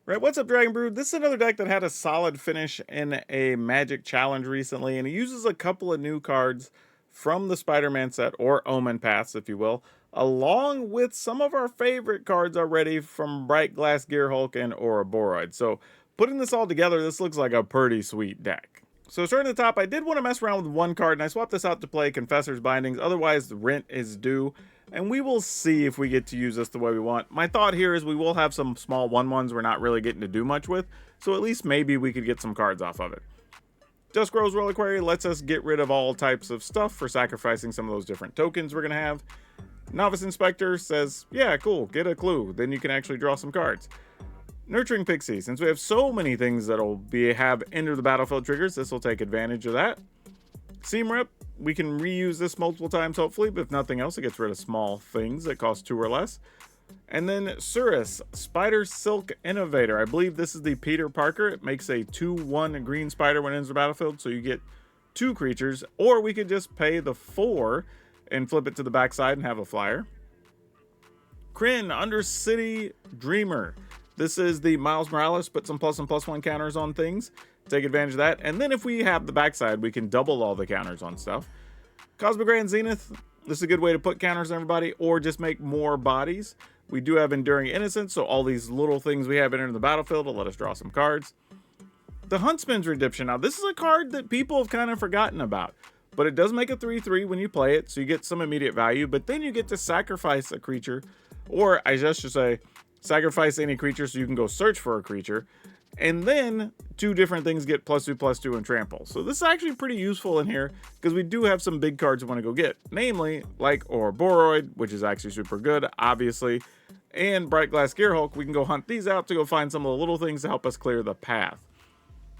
Right, what's up, Dragon Brood? This is another deck that had a solid finish in a Magic Challenge recently, and it uses a couple of new cards from the Spider-Man set, or Omen Paths, if you will, along with some of our favorite cards already from Bright Glass Gearhulk and Ouroboros. So, putting this all together, this looks like a pretty sweet deck. So starting at the top, I did want to mess around with one card, and I swapped this out to play Confessor's Bindings. Otherwise, the rent is due, and we will see if we get to use this the way we want. My thought here is we will have some small 1/1s we're not really getting to do much with, so at least maybe we could get some cards off of it. Duskro's Reliquary lets us get rid of all types of stuff for sacrificing some of those different tokens we're going to have. Novice Inspector says, yeah, cool, get a clue, then you can actually draw some cards. Nurturing Pixie, since we have so many things that'll have enter the battlefield triggers, this will take advantage of that. Seam Rip, we can reuse this multiple times hopefully, but if nothing else, it gets rid of small things that cost 2 or less. And then Surus, Spider Silk Innovator. I believe this is the Peter Parker. It makes a 2/1 green spider when it enters the battlefield, so you get 2 creatures, or we could just pay the 4 and flip it to the backside and have a flyer. Kryn, Undercity Dreamer. This is the Miles Morales, put some plus and +1 counters on things. Take advantage of that. And then if we have the backside, we can double all the counters on stuff. Cosmic Grand Zenith. This is a good way to put counters on everybody or just make more bodies. We do have Enduring Innocence, so all these little things we have entering the battlefield will let us draw some cards. The Huntsman's Redemption. Now, this is a card that people have kind of forgotten about, but it does make a 3/3 when you play it, so you get some immediate value, but then you get to sacrifice a creature, or I just should say, sacrifice any creature so you can go search for a creature, and then 2 different things get +2/+2 and trample. So this is actually pretty useful in here because we do have some big cards we want to go get, namely like Ouroboros, which is actually super good, obviously, and Bright Glass Gearhulk. We can go hunt these out to go find some of the little things to help us clear the path.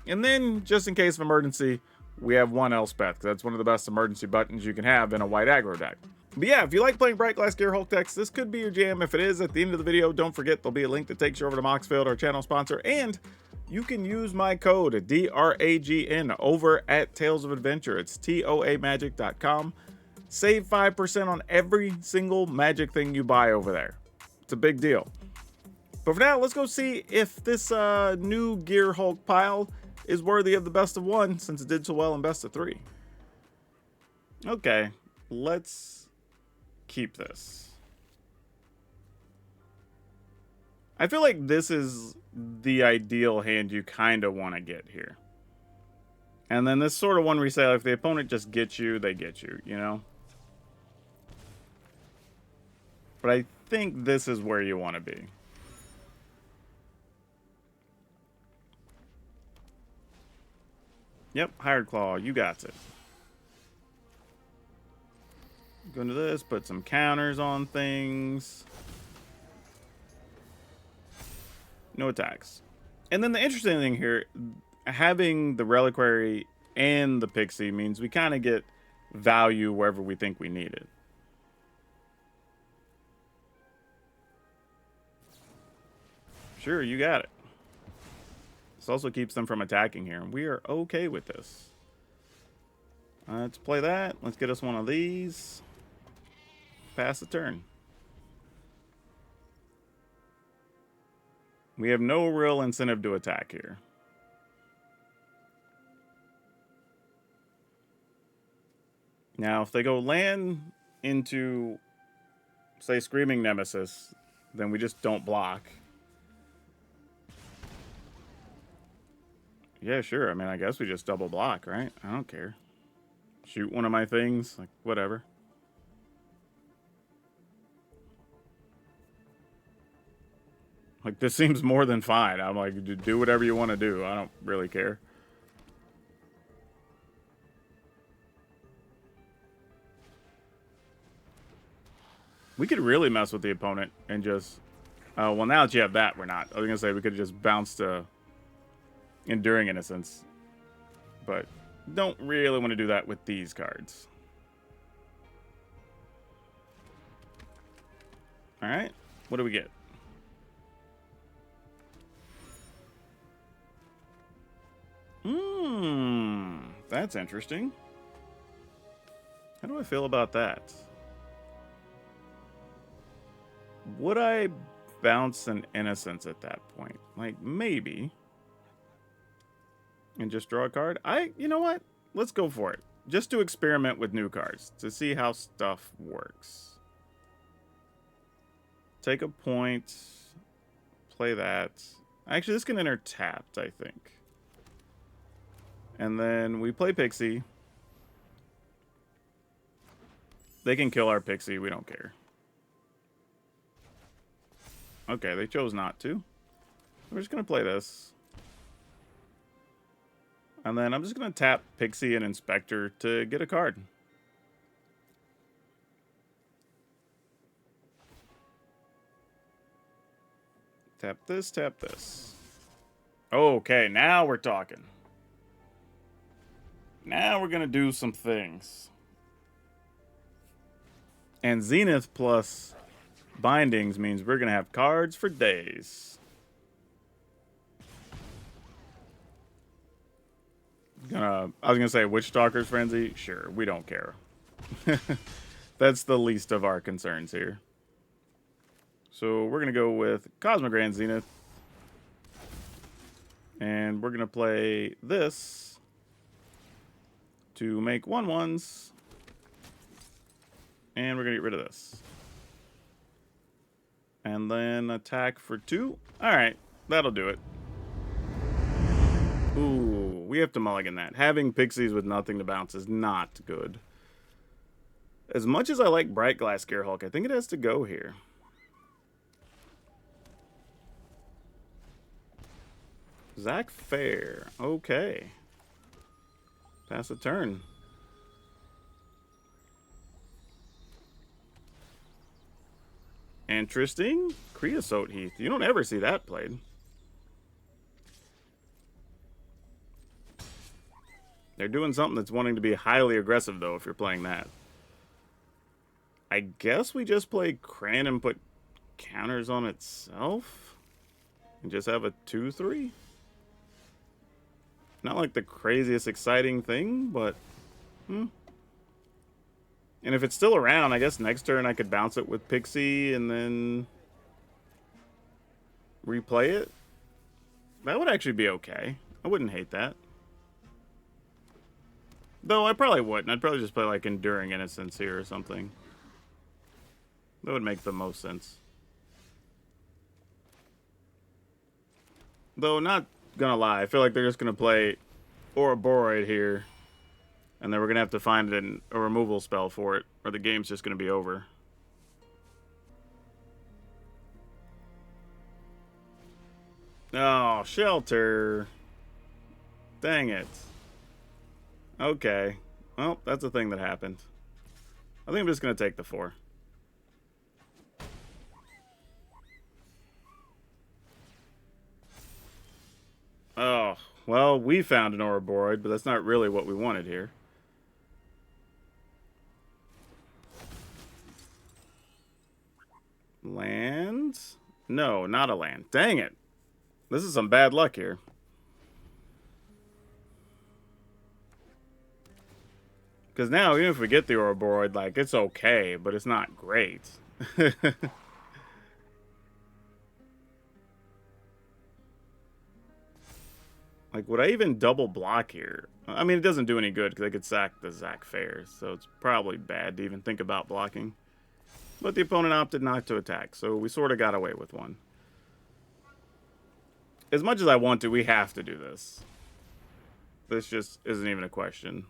And then, just in case of emergency, we have one Elspeth, because that's one of the best emergency buttons you can have in a white aggro deck. But yeah, if you like playing Bright Glass Gearhulk decks, this could be your jam. If it is, at the end of the video, don't forget there'll be a link that takes you over to Moxfield, our channel sponsor, and you can use my code DRAGN over at Tales of Adventure. It's toamagic.com. Save 5% on every single magic thing you buy over there. It's a big deal. But for now, let's go see if this new Gearhulk pile is worthy of the best of 1, since it did so well in best of 3. Okay, let's keep this. I feel like this is the ideal hand you kind of want to get here. And then this sort of one where you say, if the opponent just gets you, they get you, you know? But I think this is where you want to be. Yep, Hired Claw, you got it. Go into this, put some counters on things. No attacks. And then the interesting thing here, having the Reliquary and the Pixie means we kind of get value wherever we think we need it. Sure, you got it. This also keeps them from attacking here. We are okay with this. Let's play that. Let's get us one of these. Pass the turn. We have no real incentive to attack here. Now, if they go land into, say, Screaming Nemesis, then we just don't block. Yeah, sure. I mean, I guess we just double block, right? I don't care. Shoot one of my things, like, whatever. Like, this seems more than fine. I'm like, do whatever you want to do. I don't really care. We could really mess with the opponent and just... well, now that you have that, we're not. I was going to say we could just bounce to Enduring Innocence. But don't really want to do that with these cards. Alright, what do we get? That's interesting. How do I feel about that? Would I bounce an Innocence at that point. Like, maybe. And just draw a card? You know what? Let's go for it. Just to experiment with new cards. To see how stuff works. Take a point. Play that. Actually, this can enter tapped, I think. And then we play Pixie. They can kill our Pixie. We don't care. Okay, they chose not to. We're just going to play this. And then I'm just going to tap Pixie and Inspector to get a card. Tap this, tap this. Okay, now we're talking. Now we're going to do some things. And Zenith plus Bindings means we're going to have cards for days. I was going to say Witchstalker's Frenzy. Sure, we don't care. That's the least of our concerns here. So we're going to go with Cosmogran Zenith. And we're going to play this to make 1/1s. And we're going to get rid of this. And then attack for 2. Alright, that'll do it. Ooh, we have to mulligan that. Having Pixies with nothing to bounce is not good. As much as I like Bright Glass Scarehulk, I think it has to go here. Zach Fair. Okay. Pass a turn. Interesting. Creosote Heath. You don't ever see that played. They're doing something that's wanting to be highly aggressive, though, if you're playing that. I guess we just play Cran and put counters on itself? And just have a 2/3? Not like the craziest exciting thing, but... And if it's still around, I guess next turn I could bounce it with Pixie and then... replay it? That would actually be okay. I wouldn't hate that. Though I probably wouldn't. I'd probably just play like Enduring Innocence here or something. That would make the most sense. Though, not gonna lie, I feel like they're just gonna play Ouroboros here. And then we're gonna have to find a removal spell for it, or the game's just gonna be over. Oh, Shelter. Dang it. Okay. Well, that's a thing that happened. I think I'm just gonna take the 4. Oh, well, we found an Ouroboros, but that's not really what we wanted here. Land? No, not a land. Dang it. This is some bad luck here. Because now, even if we get the Ouroboros, like, it's okay, but it's not great. Like, would I even double block here? I mean, it doesn't do any good because I could sack the Zach Fair, so it's probably bad to even think about blocking. But the opponent opted not to attack, so we sort of got away with one. As much as I want to, we have to do this. This just isn't even a question.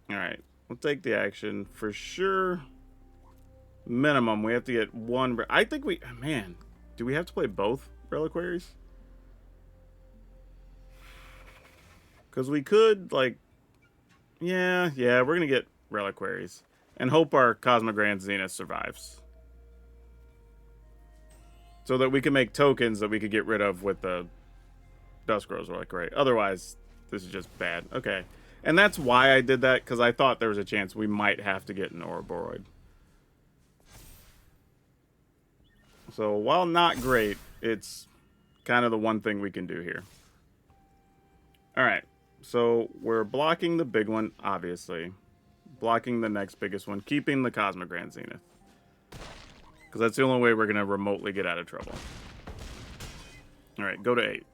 Alright, we'll take the action. For sure, minimum, we have to get 1... I think we... Man... Do we have to play both Reliquaries? Because we could, like... Yeah, we're going to get Reliquaries. And hope our Cosmogran Zenith survives. So that we can make tokens that we could get rid of with the Duskro's Reliquary. Otherwise, this is just bad. Okay. And that's why I did that, because I thought there was a chance we might have to get an Ouroboros. So, while not great, it's kind of the one thing we can do here. Alright, so we're blocking the big one, obviously. Blocking the next biggest one, keeping the Cosmogran Zenith. Because that's the only way we're going to remotely get out of trouble. Alright, go to 8.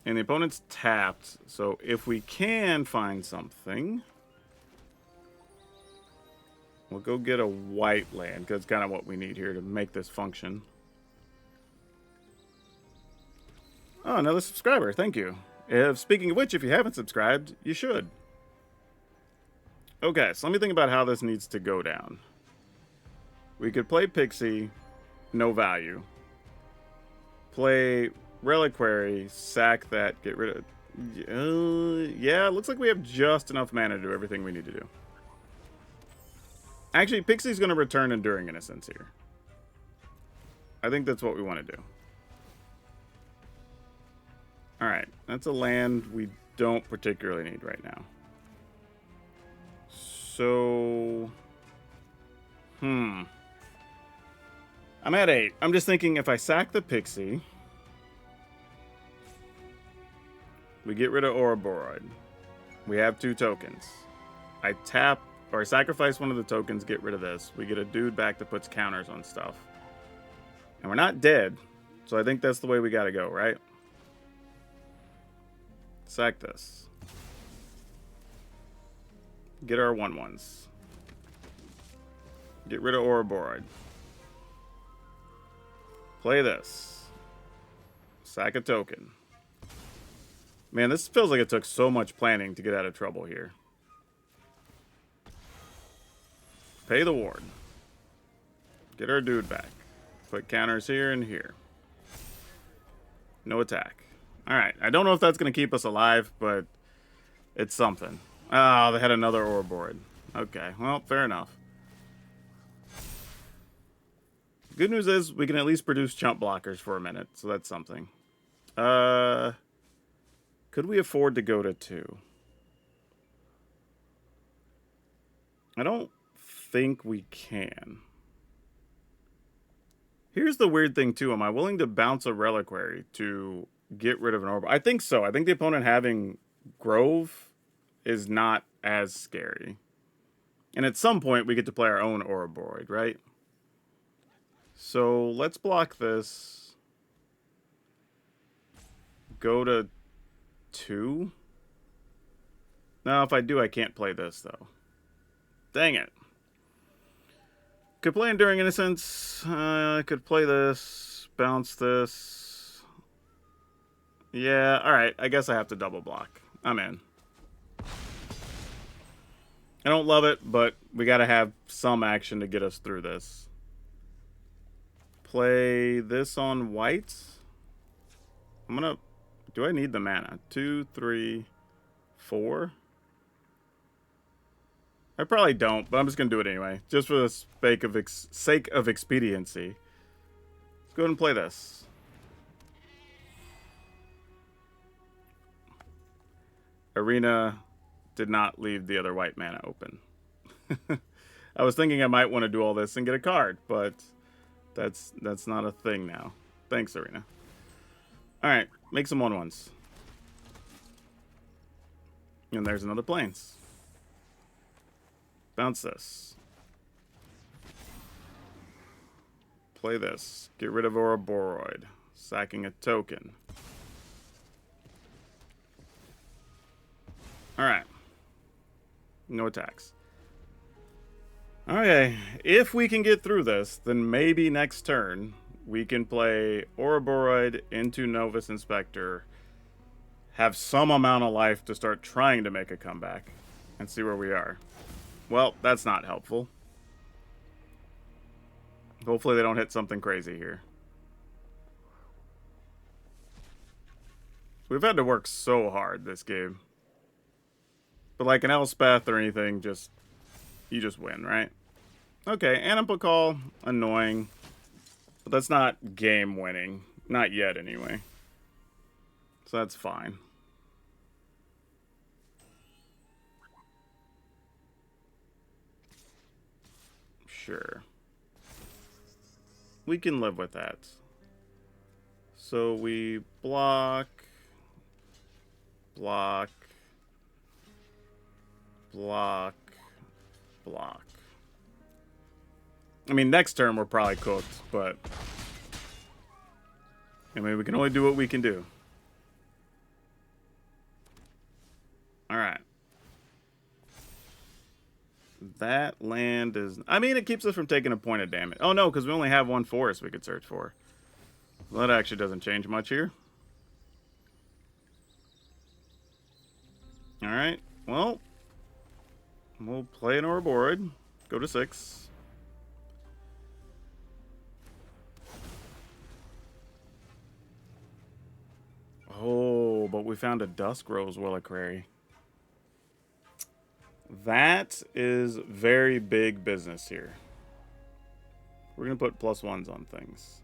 And the opponent's tapped, so if we can find something, we'll go get a white land, because it's kind of what we need here to make this function. Oh, another subscriber, thank you. Speaking of which, if you haven't subscribed, you should. Okay, so let me think about how this needs to go down. We could play Pixie, no value. Play Reliquary, sack that, get rid of... yeah, it looks like we have just enough mana to do everything we need to do. Actually, Pixie's going to return Enduring Innocence here. I think that's what we want to do. Alright, that's a land we don't particularly need right now. So... I'm at 8. I'm just thinking if I sack the Pixie... we get rid of Ouroboros. We have 2 tokens. I tap, or I sacrifice one of the tokens, get rid of this. We get a dude back that puts counters on stuff. And we're not dead, so I think that's the way we gotta go, right? Sack this. Get our 1/1s. Get rid of Ouroboros. Play this. Sack a token. Man, this feels like it took so much planning to get out of trouble here. Pay the ward. Get our dude back. Put counters here and here. No attack. Alright, I don't know if that's going to keep us alive, but it's something. Oh, they had another Ouroboros. Okay, well, fair enough. Good news is we can at least produce chump blockers for a minute, so that's something. Could we afford to go to 2? I don't think we can. Here's the weird thing, too. Am I willing to bounce a Reliquary to get rid of an Ouroboros? I think so. I think the opponent having Grove is not as scary. And at some point, we get to play our own Ouroboros, right? So let's block this. Go to 2? No, if I do, I can't play this, though. Dang it. Could play Enduring Innocence. I could play this. Bounce this. Yeah, alright. I guess I have to double block. I'm in. I don't love it, but we gotta have some action to get us through this. Play this on white. I'm gonna... Do I need the mana? 2, 3, 4? I probably don't, but I'm just going to do it anyway. Just for the sake of expediency. Let's go ahead and play this. Arena did not leave the other white mana open. I was thinking I might want to do all this and get a card, but that's not a thing now. Thanks, Arena. Alright, make some 1/1s. And there's another Plains. Bounce this. Play this. Get rid of Ouroboros. Sacking a token. Alright. No attacks. Okay, if we can get through this, then maybe next turn we can play Ouroboros into Novus Inspector, have some amount of life to start trying to make a comeback, and see where we are. Well, that's not helpful. Hopefully they don't hit something crazy here. We've had to work so hard this game. But like an Elspeth or anything, you just win, right? Okay, Animal Call, annoying. But that's not game winning. Not yet, anyway. So that's fine. Sure. We can live with that. So we block, block, block, block. I mean, next turn we're probably cooked, but I mean, we can only do what we can do. All right. That land is... I mean, it keeps us from taking a point of damage. Oh, no, because we only have one forest we could search for. Well, that actually doesn't change much here. All right. Well, we'll play an Ouroboros. Go to 6. Oh, but we found a Dusk Rose Willicrary. That is very big business here. We're going to put +1s on things.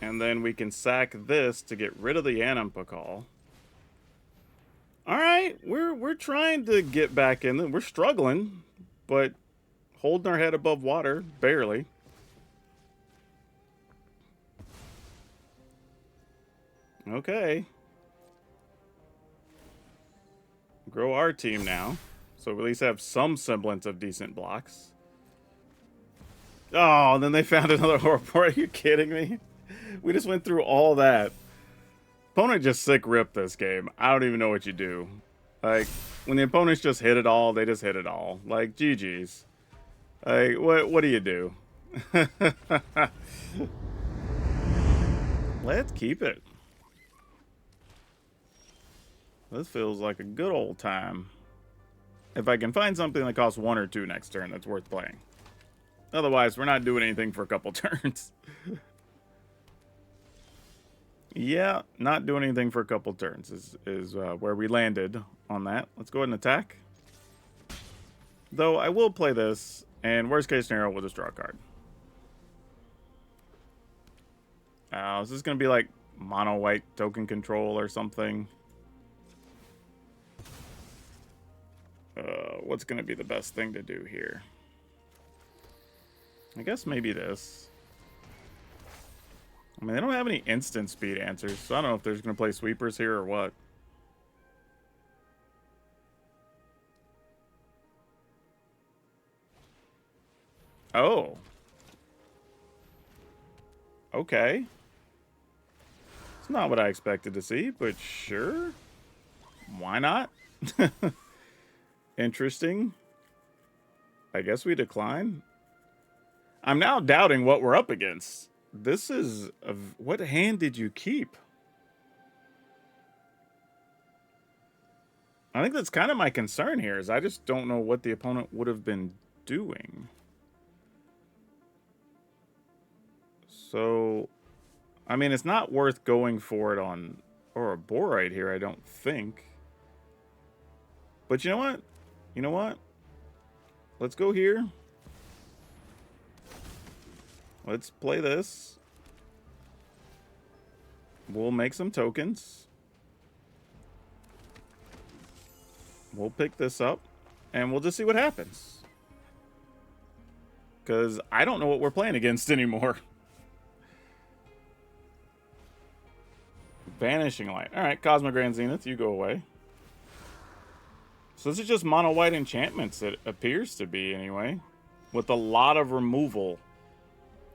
And then we can sack this to get rid of the Anampakal. All right, we're trying to get back in. We're struggling, but holding our head above water, barely. Okay. Grow our team now, so we at least have some semblance of decent blocks. Oh, and then they found another Ouroboros. Are you kidding me? We just went through all that. Opponent just sick ripped this game. I don't even know what you do. Like, when the opponents just hit it all, they just hit it all. Like, GG's. Like, what do you do? Let's keep it. This feels like a good old time. If I can find something that costs 1 or 2 next turn, that's worth playing. Otherwise, we're not doing anything for a couple turns. Yeah, not doing anything for a couple turns is where we landed on that. Let's go ahead and attack. Though I will play this, and worst case scenario, we'll just draw a card. Is this going to be like mono white token control or something? What's going to be the best thing to do here? I guess maybe this. I mean, they don't have any instant speed answers, so I don't know if they're going to play sweepers here or what. Oh. Okay. It's not what I expected to see, but sure. Why not? Interesting. I guess we decline. I'm now doubting what we're up against. This is... what hand did you keep? I think that's kind of my concern here, is I just don't know what the opponent would have been doing. So, I mean, it's not worth going for it on Ouroboros here, I don't think. But you know what? You know what? Let's go here. Let's play this. We'll make some tokens. We'll pick this up, and we'll just see what happens. Because I don't know what we're playing against anymore. Vanishing Light. Alright, Cosmic Grand Zenith, you go away. So this is just mono white enchantments, it appears to be anyway. With a lot of removal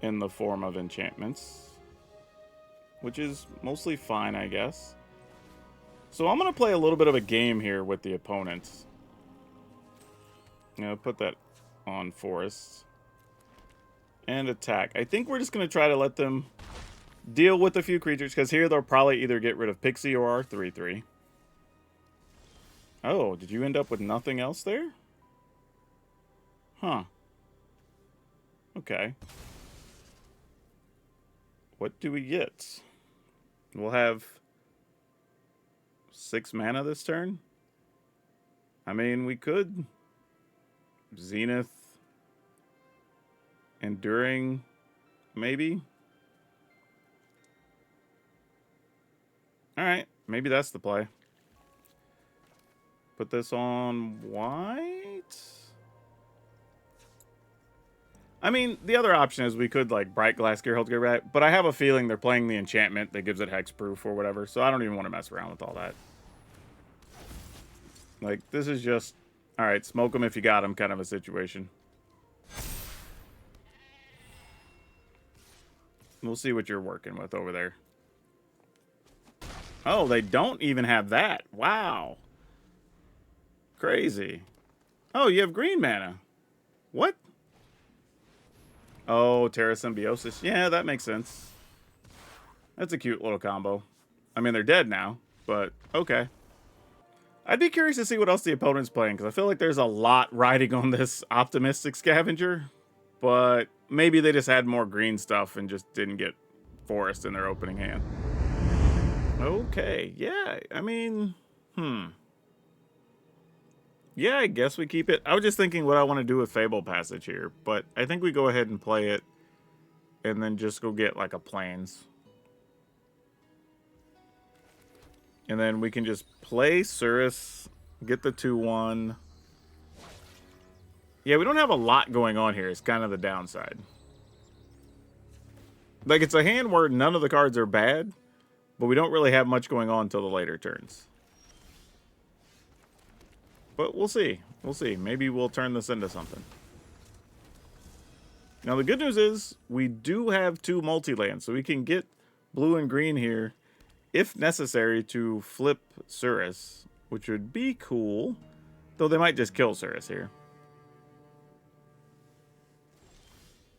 in the form of enchantments. Which is mostly fine, I guess. So I'm going to play a little bit of a game here with the opponents. You know, put that on forests. And attack. I think we're just going to try to let them deal with a few creatures, because here they'll probably either get rid of Pixie or our 3/3. Oh, did you end up with nothing else there? Huh. Okay. What do we get? We'll have 6 mana this turn. I mean, we could Zenith, Enduring, maybe. Alright, maybe that's the play. Put this on white. I mean, the other option is we could, like, Bright Glass Gearhold to get back, but I have a feeling they're playing the enchantment that gives it hexproof or whatever, so I don't even want to mess around with all that. Like, this is just... All right, smoke them if you got them kind of a situation. We'll see what you're working with over there. Oh, they don't even have that. Wow. Crazy. Oh, you have green mana. What? Oh, Terra Symbiosis. Yeah, that makes sense. That's a cute little combo. I mean, they're dead now, but okay. I'd be curious to see what else the opponent's playing, because I feel like there's a lot riding on this optimistic scavenger, but maybe they just had more green stuff and just didn't get forest in their opening hand. Okay, yeah, I mean, yeah, I guess we keep it. I was just thinking what I want to do with Fable Passage here, but I think we go ahead and play it and then just go get like a Plains. And then we can just play Surus, get the 2-1. Yeah, we don't have a lot going on here. It's kind of the downside. Like, it's a hand where none of the cards are bad, but we don't really have much going on until the later turns. But we'll see. We'll see. Maybe we'll turn this into something. Now, the good news is we do have 2 multi-lands, so we can get blue and green here if necessary to flip Surus, which would be cool. Though they might just kill Surus here.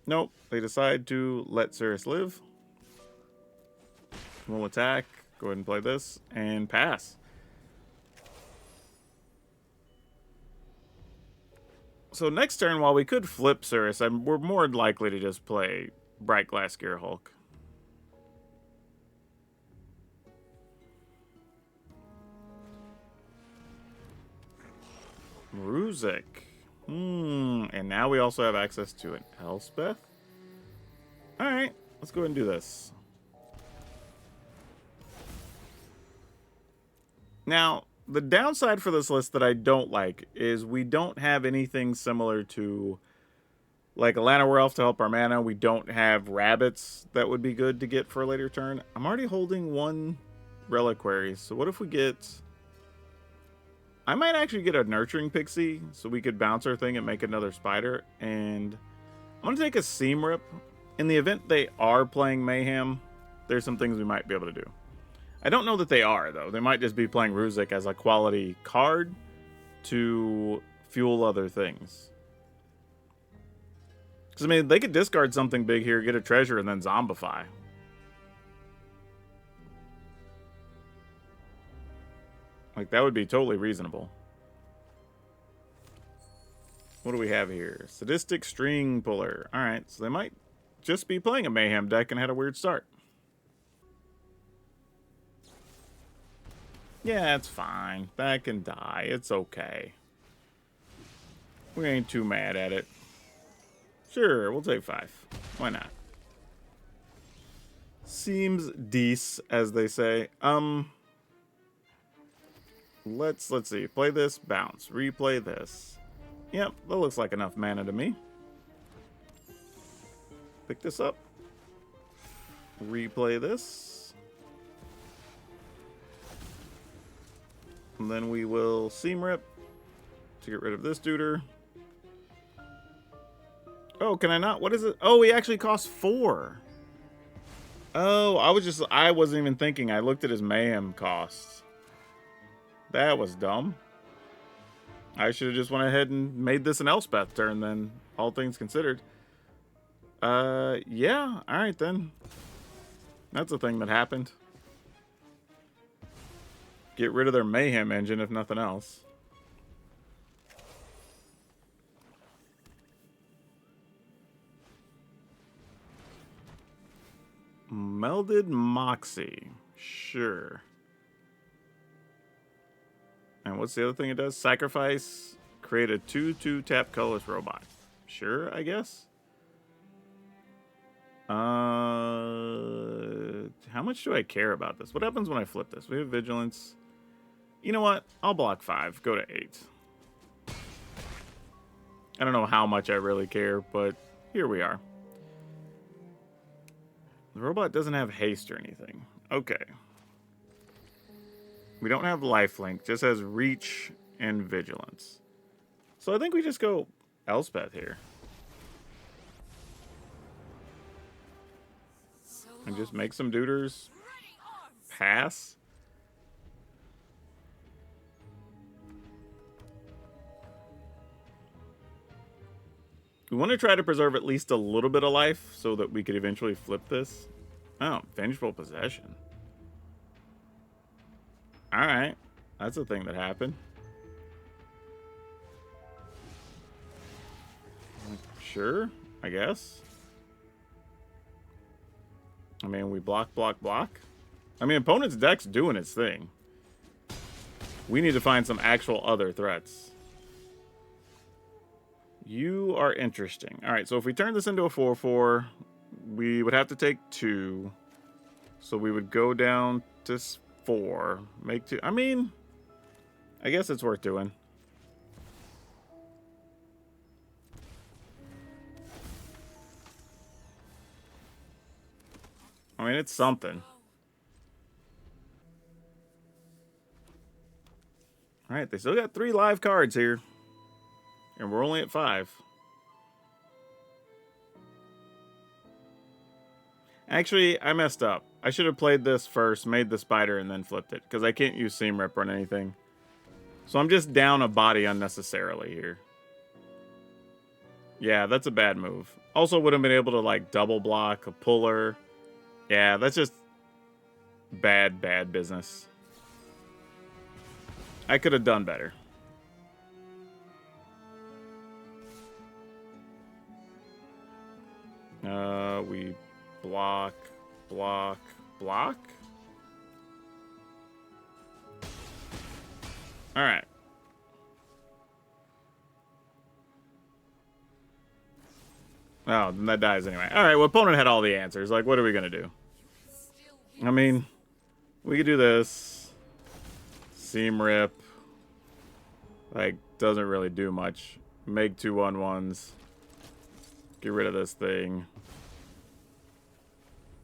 Nope, they decide to let Surus live. We'll attack, go ahead and play this, and pass. So next turn, while we could flip Surus, we're more likely to just play Bright Glass Gear Hulk. Ruzek. And now we also have access to an Elspeth. Alright, let's go ahead and do this. Now, the downside for this list that I don't like is we don't have anything similar to like a Llanowar Elf to help our mana. We don't have rabbits that would be good to get for a later turn. I'm already holding 1 Reliquary, so what if we get... I might actually get a Nurturing Pixie so we could bounce our thing and make another spider. And I'm going to take a Seam Rip. In the event they are playing Mayhem, there's some things we might be able to do. I don't know that they are, though. They might just be playing Ruzek as a quality card to fuel other things. Because, I mean, they could discard something big here, get a treasure, and then zombify. Like, that would be totally reasonable. What do we have here? Sadistic String Puller. Alright, so they might just be playing a Mayhem deck and had a weird start. Yeah, it's fine. That can die. It's okay. We ain't too mad at it. Sure, we'll take 5. Why not? Seems decent, as they say. Let's see. Play this, bounce. Replay this. Yep, that looks like enough mana to me. Pick this up. Replay this. And then we will Seam Rip to get rid of this duder. Oh, can I not? What is it? Oh, he actually costs 4. Oh, I wasn't even thinking. I looked at his Mayhem costs. That was dumb. I should have just went ahead and made this an Elspeth turn then, all things considered. Yeah, alright then. That's a thing that happened. Get rid of their Mayhem engine, if nothing else. Melded Moxie. Sure. And what's the other thing it does? Sacrifice. Create a 2/2 tap colorless robot. Sure, I guess. How much do I care about this? What happens when I flip this? We have Vigilance. You know what? I'll block 5. Go to 8. I don't know how much I really care, but here we are. The robot doesn't have haste or anything. Okay. We don't have lifelink, just has reach and vigilance. So I think we just go Elspeth here. And just make some duders pass. We want to try to preserve at least a little bit of life so that we could eventually flip this. Oh, Vengeful Possession. Alright. That's a thing that happened. Sure, I guess. I mean, we block, block, block. I mean, opponent's deck's doing its thing. We need to find some actual other threats. You are interesting. Alright, so if we turn this into a 4/4, we would have to take 2. So we would go down to 4. Make 2. I mean, I guess it's worth doing. I mean, it's something. Alright, they still got 3 live cards here. And we're only at 5. Actually, I messed up. I should have played this first, made the spider, and then flipped it. Because I can't use Seam Rip on anything. So I'm just down a body unnecessarily here. Yeah, that's a bad move. Also would have been able to, like, double block a puller. Yeah, that's just bad, bad business. I could have done better. We block, block, block. All right. Oh, then that dies anyway. All right, well, opponent had all the answers. Like, what are we going to do? I mean, we could do this. Seam Rip. Like, doesn't really do much. Make 2 1/1s. Get rid of this thing.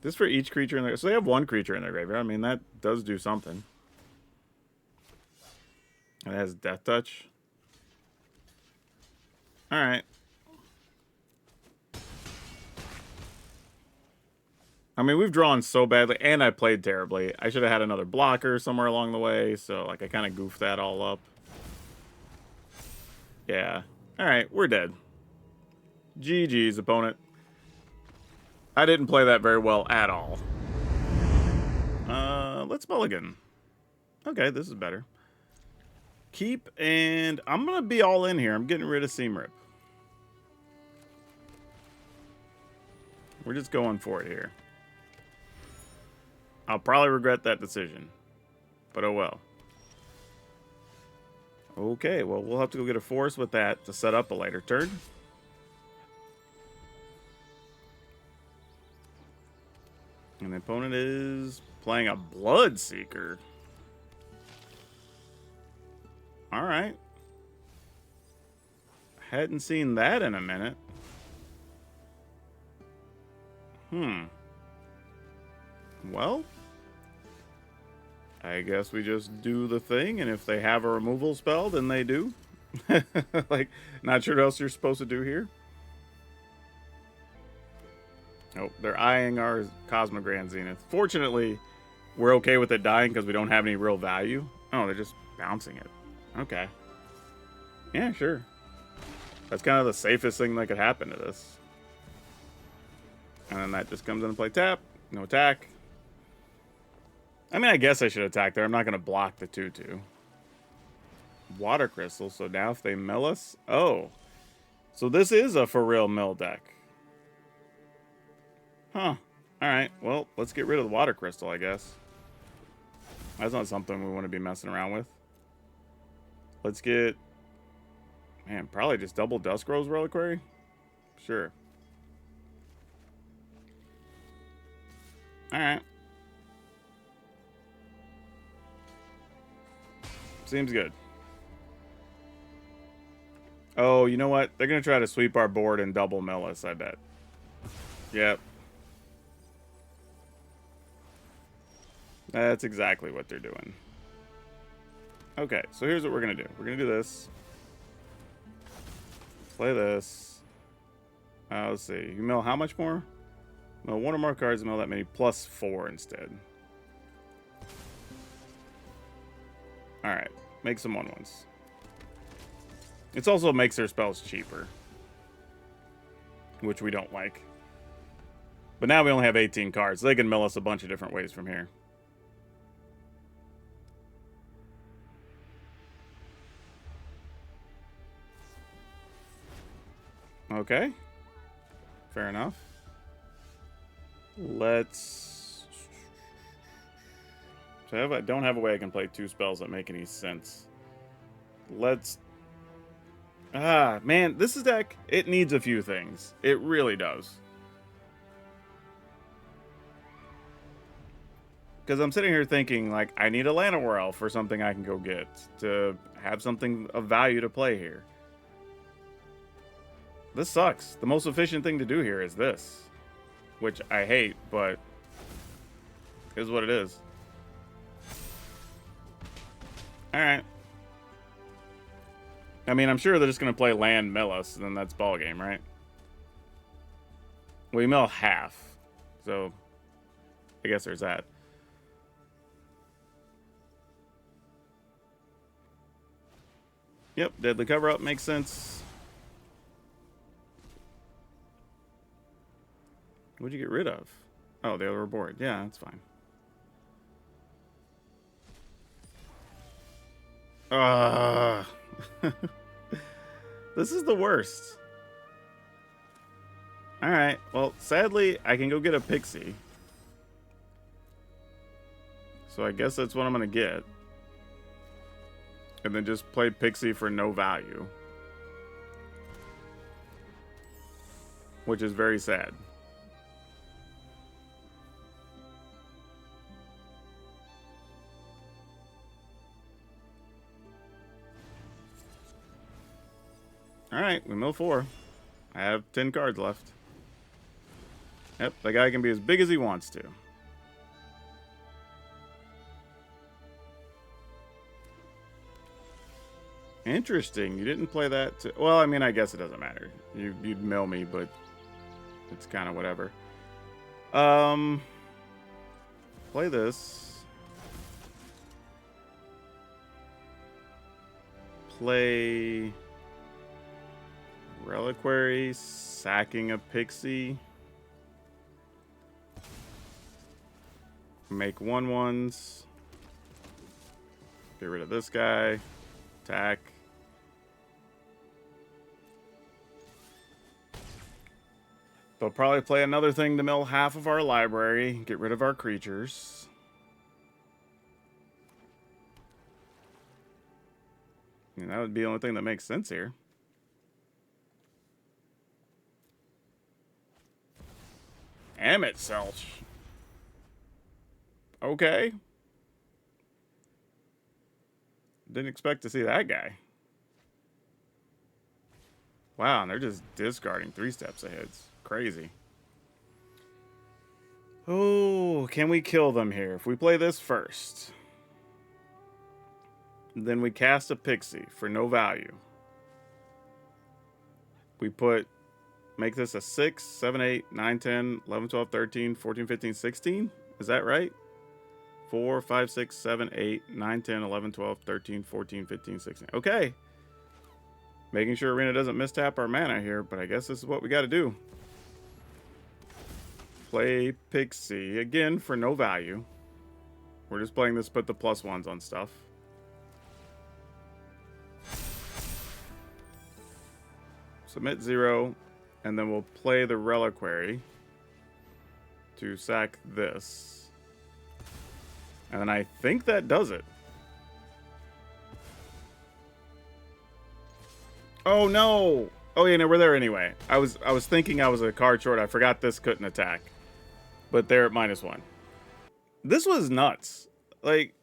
This for each creature in there. So they have 1 creature in their graveyard. I mean, that does do something. And it has Death Touch. Alright. I mean, we've drawn so badly, and I played terribly. I should have had another blocker somewhere along the way, so, like, I kind of goofed that all up. Yeah. Alright, we're dead. GG's, opponent. I didn't play that very well at all. Let's mulligan. Okay, this is better. Keep, and I'm going to be all in here. I'm getting rid of Seam Rip. We're just going for it here. I'll probably regret that decision. But oh well. Okay, well, we'll have to go get a forest with that to set up a later turn. And the opponent is playing a Bloodseeker. Alright. Hadn't seen that in a minute. Well, I guess we just do the thing, and if they have a removal spell, then they do. Like, not sure what else you're supposed to do here. Oh, they're eyeing our Cosmogrand Zenith. Fortunately, we're okay with it dying because we don't have any real value. Oh, they're just bouncing it. Okay. Yeah, sure. That's kind of the safest thing that could happen to this. And then that just comes into play. Tap. No attack. I mean, I guess I should attack there. I'm not going to block the 2/2. Water Crystal. So now if they mill us... Oh. So this is a for real mill deck. Huh. Alright, well, let's get rid of the Water Crystal, I guess. That's not something we want to be messing around with. Let's get... Man, probably just double Dusk Rose Reliquary? Sure. Alright. Seems good. Oh, you know what? They're going to try to sweep our board and double mill us, I bet. Yep. That's exactly what they're doing. Okay, so here's what we're going to do. We're going to do this. Play this. Let's see. You mill how much more? Mill one or more cards, mill that many, plus 4 instead. Alright. Make some 1/1s. It also makes their spells cheaper, which we don't like. But now we only have 18 cards. So they can mill us a bunch of different ways from here. Okay. Fair enough. Let's... So I don't have a way I can play 2 spells that make any sense. Let's... man, this deck, it needs a few things. It really does. Because I'm sitting here thinking, like, I need a Llanowar Elf for something I can go get to have something of value to play here. This sucks. The most efficient thing to do here is this. Which I hate, but is what it is. Alright. I mean, I'm sure they're just going to play land mill us, and then that's ball game, right? We mill half. So, I guess there's that. Yep, deadly cover-up makes sense. What'd you get rid of? Oh, the other board. Yeah, that's fine. This is the worst. Alright, well, sadly, I can go get a Pixie. So I guess that's what I'm going to get. And then just play Pixie for no value. Which is very sad. Alright, we mill 4. I have 10 cards left. Yep, that guy can be as big as he wants to. Interesting. You didn't play that to... Well, I mean, I guess it doesn't matter. You'd mill me, but it's kind of whatever. Play this. Play... Reliquary, sacking a Pixie. Make 1/1s. Get rid of this guy. Attack. They'll probably play another thing to mill half of our library. Get rid of our creatures. And that would be the only thing that makes sense here. Damn it, Selch. Okay. Didn't expect to see that guy. Wow, and they're just discarding 3 steps ahead. It's crazy. Oh, can we kill them here? If we play this first, then we cast a Pixie for no value. We make this a 6, 7, 8, 9, 10, 11, 12, 13, 14, 15, 16. Is that right? 4, 5, 6, 7, 8, 9, 10, 11, 12, 13, 14, 15, 16. Okay. Making sure Arena doesn't mistap our mana here, but I guess this is what we got to do. Play Pixie again for no value. We're just playing this, put the +1s on stuff. Submit 0, and then we'll play the Reliquary to sack this. And then I think that does it. Oh no! Oh yeah, no, we're there anyway. I was thinking I was a card short. I forgot this couldn't attack. But they're at -1. This was nuts. Like,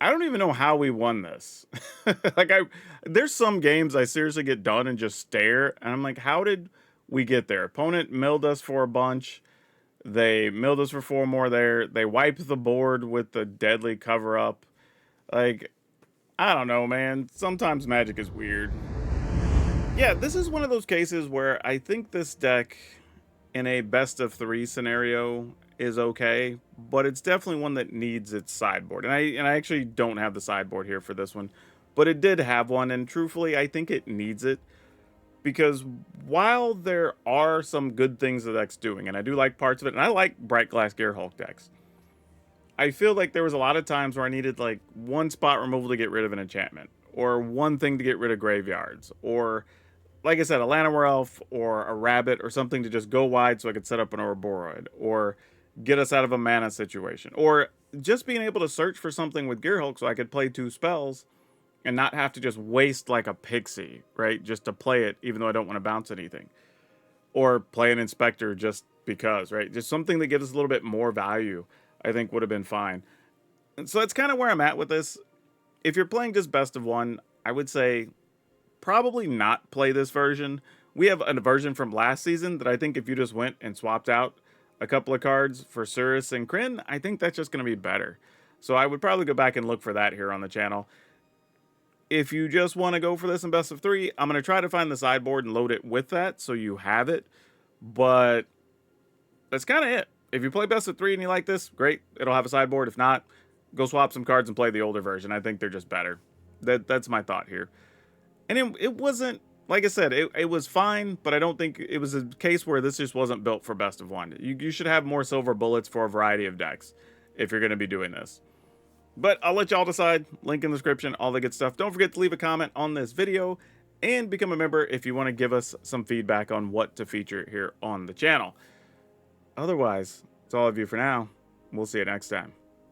I don't even know how we won this. Like, there's some games I seriously get done and just stare, and I'm like, how did we get there? Opponent milled us for a bunch. They milled us for 4 more there. They wiped the board with the deadly cover-up. Like, I don't know, man. Sometimes Magic is weird. Yeah, this is one of those cases where I think this deck in a best of 3 scenario is okay, but it's definitely one that needs its sideboard. And I actually don't have the sideboard here for this one, but it did have one, and truthfully, I think it needs it because while there are some good things the deck's doing, and I do like parts of it, and I like Bright Glass Gearhulk decks, I feel like there was a lot of times where I needed like one spot removal to get rid of an enchantment, or one thing to get rid of graveyards, or like I said, a Llanowar Elf or a Rabbit or something to just go wide so I could set up an Ouroboros or get us out of a mana situation. Or just being able to search for something with Gearhulk so I could play 2 spells and not have to just waste like a pixie, right? Just to play it, even though I don't want to bounce anything. Or play an Inspector just because, right? Just something that gives us a little bit more value, I think would have been fine. And so that's kind of where I'm at with this. If you're playing just best of 1, I would say probably not play this version. We have a version from last season that I think if you just went and swapped out a couple of cards for Surus and Kryn, I think that's just going to be better. So I would probably go back and look for that here on the channel. If you just want to go for this in best of 3, I'm going to try to find the sideboard and load it with that so you have it. But that's kind of it. If you play best of 3 and you like this, great. It'll have a sideboard. If not, go swap some cards and play the older version. I think they're just better. That's my thought here. And it wasn't, like I said, it was fine, but I don't think it was a case where this just wasn't built for best of 1. You should have more silver bullets for a variety of decks if you're going to be doing this. But I'll let y'all decide. Link in the description, all the good stuff. Don't forget to leave a comment on this video and become a member if you want to give us some feedback on what to feature here on the channel. Otherwise, it's all of you for now. We'll see you next time.